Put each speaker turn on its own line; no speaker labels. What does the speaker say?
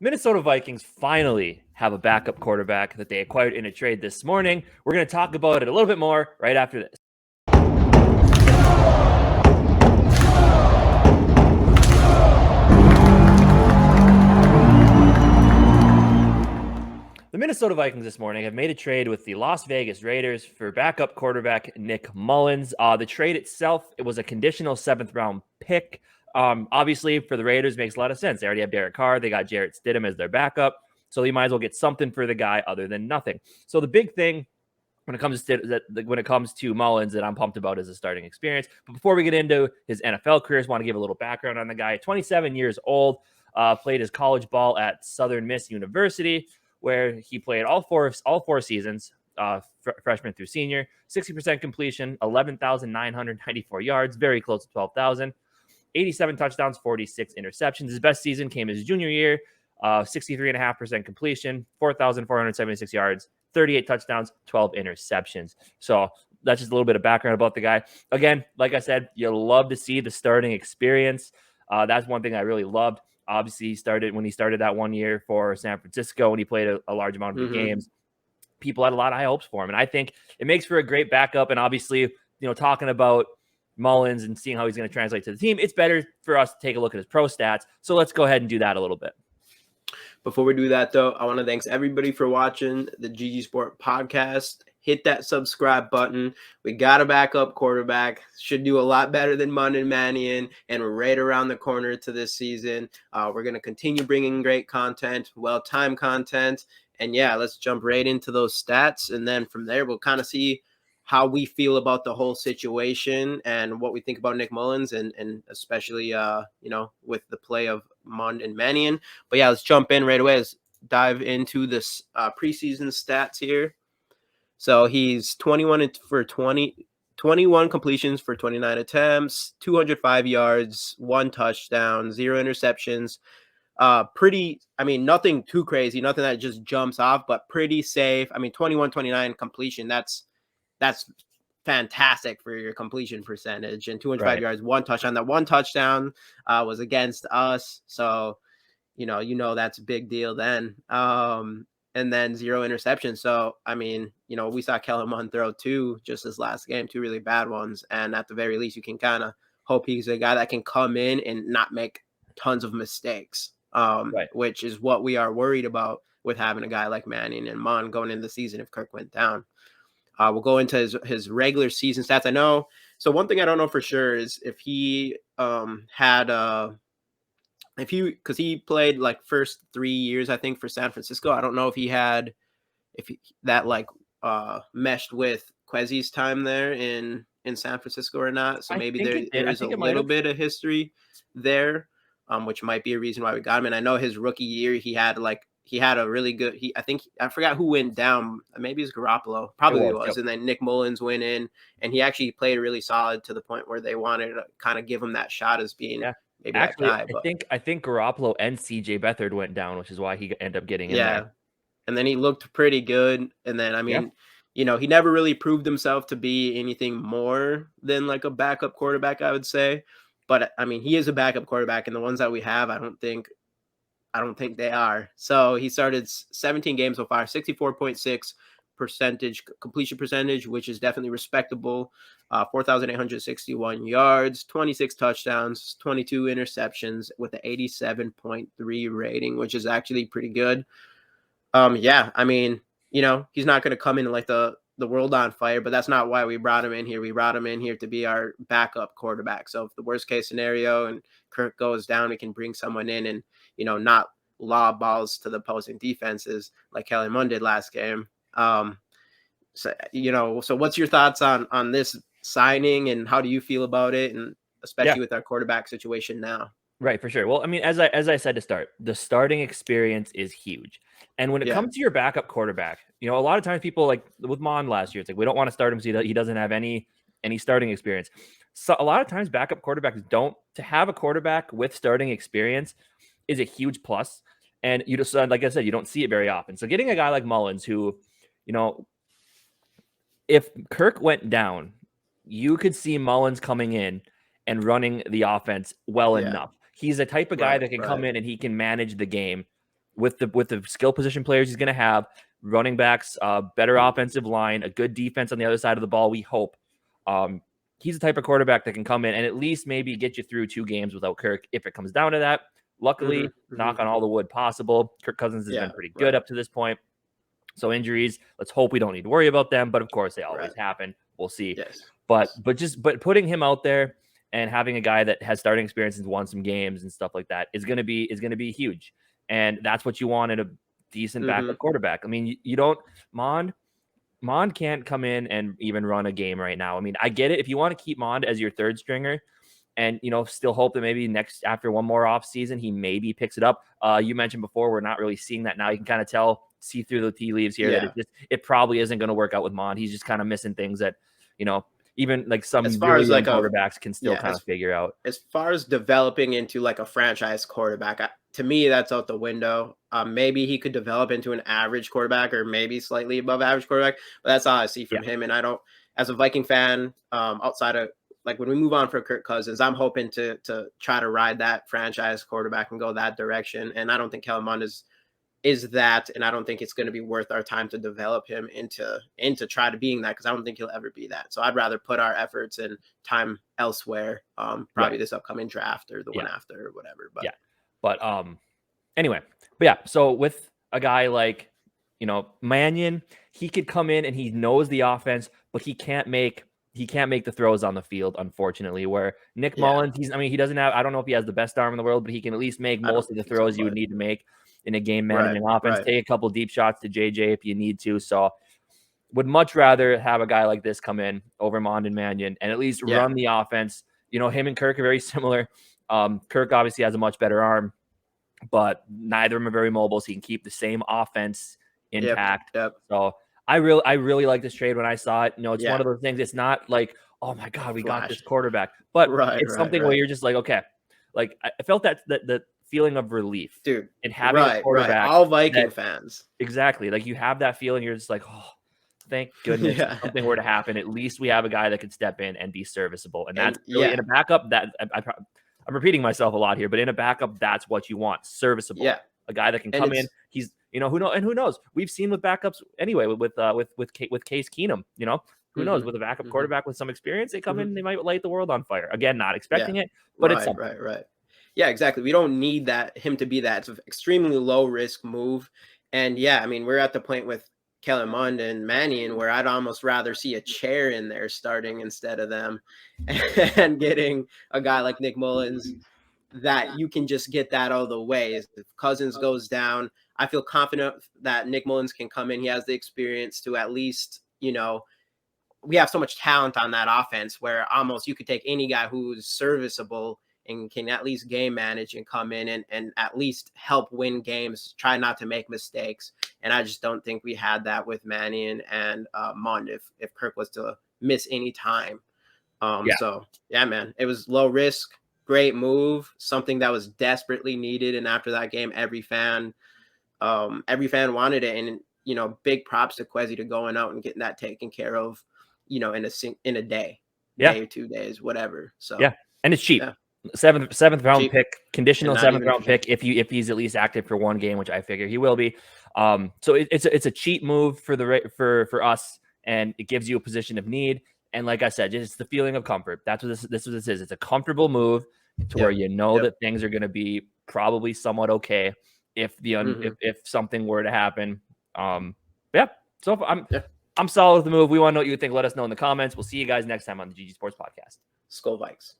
Minnesota Vikings finally have a backup quarterback that they acquired in a trade this morning. We're going to talk about it a little bit more right after this. The Minnesota Vikings this morning have made a trade with the Las Vegas Raiders for backup quarterback Nick Mullens. The trade itself, it was a conditional 7th-round pick. Obviously, for the Raiders, makes a lot of sense. They already have Derek Carr. They got Jarrett Stidham as their backup. So you might as well get something for the guy other than nothing. So the big thing when it comes to Mullens that I'm pumped about is the starting experience. But before we get into his NFL career, I just want to give a little background on the guy. 27 years old, played his college ball at Southern Miss University, where he played all four seasons, freshman through senior. 60% completion, 11,994 yards, very close to 12,000. 87 touchdowns, 46 interceptions. His best season came his junior year, 63.5% completion, 4,476 yards, 38 touchdowns, 12 interceptions. So that's just a little bit of background about the guy. Again, like I said, you'll love to see the starting experience. That's one thing I really loved. Obviously, he started that 1 year for San Francisco when he played a large amount of the games. People had a lot of high hopes for him. And I think it makes for a great backup. And obviously, talking about Mullens and seeing how he's going to translate to the team, it's better for us to take a look at his pro stats. So let's go ahead and do that a little bit.
Before we do that, though, I want to thank everybody for watching the GG Sport podcast. Hit that subscribe button. We got a backup quarterback. Should do a lot better than Munn and Mannion, and we're right around the corner to this season. We're going to continue bringing great content, well-timed content. And, yeah, let's jump right into those stats. And then from there, we'll kind of see how we feel about the whole situation and what we think about Nick Mullens and especially, with the play of Munn and Mannion. But, yeah, let's jump in right away. Let's dive into this preseason stats here. So he's 21 completions for 29 attempts, 205 yards, 1 touchdown, 0 interceptions. Nothing too crazy, nothing that just jumps off, but pretty safe. 29 completion. That's fantastic for your completion percentage, and 205 yards, 1 touchdown. That 1 touchdown was against us. So, that's a big deal then. And then 0 interceptions. So, we saw Kellen Mond throw 2 just this last game, 2 really bad ones. And at the very least, you can kind of hope he's a guy that can come in and not make tons of mistakes, which is what we are worried about with having a guy like Manning and Mond going into the season if Kirk went down. We'll go into his regular season stats. I know. So one thing I don't know for sure is if he because he played like first 3 years, I think, for San Francisco. I don't know if that meshed with Quezzy's time there in San Francisco or not. So maybe there is a little bit of history there, which might be a reason why we got him. And I know his rookie year, he had a really good, I forgot who went down. Maybe it was Garoppolo. Probably it was. Yep. And then Nick Mullens went in, and he actually played really solid to the point where they wanted to kind of give him that shot as being maybe actually, that guy.
I think Garoppolo and CJ Beathard went down, which is why he ended up getting in there.
And then he looked pretty good. And then, he never really proved himself to be anything more than like a backup quarterback, I would say. But, he is a backup quarterback, and the ones that we have, I don't think they are. So he started 17 games so far, 64.6% completion percentage, which is definitely respectable. 4,861 yards, 26 touchdowns, 22 interceptions with an 87.3 rating, which is actually pretty good. He's not going to come in like the world on fire, but that's not why we brought him in here. We brought him in here to be our backup quarterback. So if the worst case scenario and Kirk goes down, we can bring someone in and, not lob balls to the opposing defenses like Kellen Mond did last game. So what's your thoughts on this signing, and how do you feel about it, and especially with our quarterback situation now?
Right, for sure. Well, as I said to start, the starting experience is huge. And when it comes to your backup quarterback, a lot of times people, like with Mond last year, it's like, we don't want to start him because he doesn't have any starting experience. So a lot of times backup quarterbacks to have a quarterback with starting experience is a huge plus. And you just, like I said, you don't see it very often. So getting a guy like Mullens who, if Kirk went down, you could see Mullens coming in and running the offense well enough. He's the type of guy that can come in and he can manage the game with the skill position players he's going to have, running backs, better offensive line, a good defense on the other side of the ball, we hope. He's the type of quarterback that can come in and at least maybe get you through 2 games without Kirk if it comes down to that. Luckily, knock on all the wood possible, Kirk Cousins has been pretty good up to this point. So injuries, let's hope we don't need to worry about them. But of course, they always happen. We'll see.
Yes.
But putting him out there and having a guy that has starting experience and won some games and stuff like that is going to be huge. And that's what you want in a decent backup quarterback. I mean, you don't Mond can't come in and even run a game right now. I mean, I get it. If you want to keep Mond as your third stringer and, still hope that maybe after one more off season, he maybe picks it up. You mentioned before, we're not really seeing that now. You can kind of see through the tea leaves here that it probably isn't going to work out with Mond. He's just kind of missing things that, even like some really young quarterbacks can still kind of figure out.
As far as developing into like a franchise quarterback, to me, that's out the window. Maybe he could develop into an average quarterback or maybe slightly above average quarterback, but that's all I see from him. And I don't, as a Viking fan, outside of like when we move on for Kirk Cousins, I'm hoping to try to ride that franchise quarterback and go that direction. And I don't think Kellen Mond is that, and I don't think it's going to be worth our time to develop him into try to being that, because I don't think he'll ever be that. So I'd rather put our efforts and time elsewhere, probably this upcoming draft or the one after or whatever. But
anyway, so with a guy like Mannion, he could come in and he knows the offense, but he can't make the throws on the field, unfortunately. Where Nick Mullens, he doesn't have, I don't know if he has the best arm in the world, but he can at least make most of the throws you would need to make in a game managing offense. Take a couple deep shots to JJ if you need to. So would much rather have a guy like this come in over Mond and Mannion and at least run the offense. Him and Kirk are very similar. Kirk obviously has a much better arm, but neither of them are very mobile, so he can keep the same offense intact. So I really like this trade when I saw it. It's one of those things. It's not like, oh my God, we got this quarterback, but it's something where you're just like, okay, like I felt that the feeling of relief,
dude,
and having a quarterback.
All Viking fans,
exactly. Like you have that feeling. You're just like, oh, thank goodness something were to happen. At least we have a guy that could step in and be serviceable, and that's really in a backup. That I'm repeating myself a lot here, but in a backup, that's what you want. Serviceable. Yeah. A guy that can come in. He's, who knows? We've seen with backups anyway, with Case Keenum, who knows, with a backup quarterback with some experience, they come in, they might light the world on fire. Again, not expecting it, but it's something.
Right. Yeah, exactly. We don't need him to be that. It's an extremely low risk move. And we're at the point with Kellen Mond and Mannion where I'd almost rather see a chair in there starting instead of them, and getting a guy like Nick Mullens that you can just get that out of the way. If Cousins goes down, I feel confident that Nick Mullens can come in. He has the experience to at least, we have so much talent on that offense where almost you could take any guy who's serviceable and can at least game manage and come in and at least help win games, try not to make mistakes. And I just don't think we had that with Mannion and Mond if Kirk was to miss any time. So, man, it was low risk, great move, something that was desperately needed. And after that game, every fan wanted it. And, big props to Kwesi to going out and getting that taken care of, in a day, day or 2 days, whatever. So,
and it's cheap. Seventh round pick, conditional 7th round pick if he's at least active for one game, which I figure he will be. So it's a cheap move for us, and it gives you a position of need. And like I said, it's the feeling of comfort. That's what this is. It's a comfortable move to where that things are going to be probably somewhat okay if if something were to happen. So I'm solid with the move. We want to know what you think. Let us know in the comments. We'll see you guys next time on the GG Sports Podcast.
Skol Vikes.